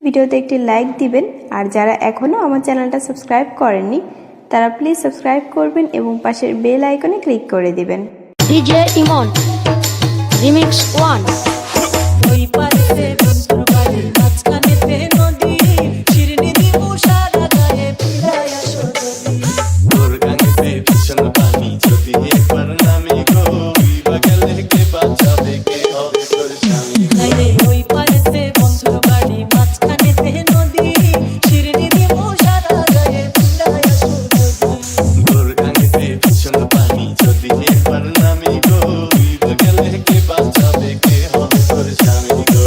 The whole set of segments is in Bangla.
ভিডিওতে একটি লাইক দিবেন আর যারা এখনো আমার চ্যানেলটা সাবস্ক্রাইব করেননি তারা প্লিজ সাবস্ক্রাইব করবেন এবং পাশের বেল আইকনে ক্লিক করে দিবেন। ডিজে ইমন রিমিক্স 1। ওই পারেতে বন্ধুর বাড়ি মাঝখানেতে নদী শিরনি দিব সারা গায়ে ফিরায়া সদী তোর গানেতে ভীষণ পানি যদি একবার নামি গো বিবা গেলে কে বাঁচাবে কে হবে তোর স্বামী রে ওই পারেতে বন্ধুর বাড়ি মাঝখানেতে নদী শিরনি দিব সারা গায়ে ফিরায়া সদী তোর গানেতে ভীষণ পানি যদি একবার নামি গো বিবা গেলে কে বাঁচাবে কে হবে তোর স্বামী গো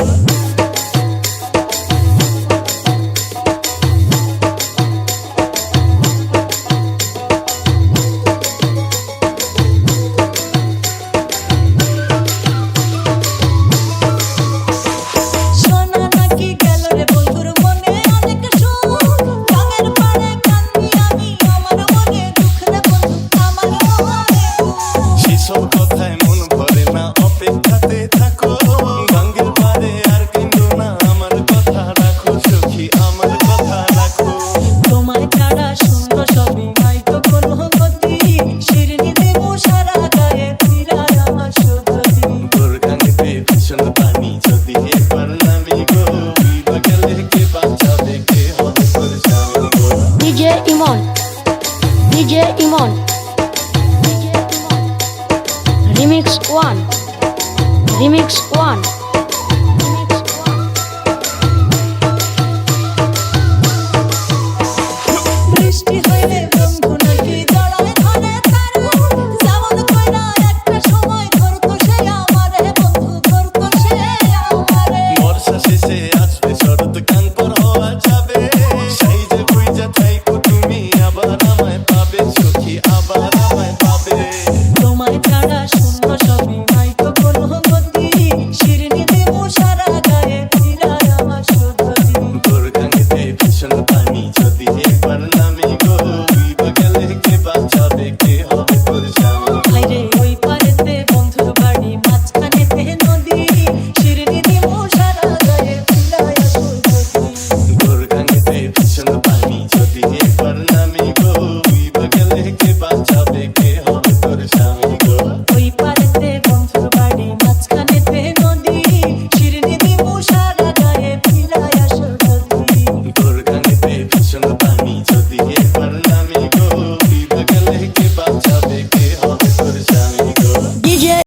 সোনা নাকি গেল রে বন্ধুর মনে অনেক সুখ গাঙের পাড়ে কান্দি আমি আমার মনে দুঃখ রে বন্ধু আমার মনে সেসব কথায় মন ভরে না অপেক্ষাতে থাকো গাঙ্গের পারে আর কিন্তু না আমার কথা রাখো সখী আমার কথা রাখো তোমায় ছাড়া সুন্দর সবই নাই তো কোনো গতি শিরনি দেব সারা গায়ে ফিরায় আমার সদী তোর গানেতে ভীষণ পানি যদি একবার নামি গো বিবা গেলে কে বাঁচাবে কে হবে তোর স্বামী গো ডিজে ইমন রিমিক্স 1।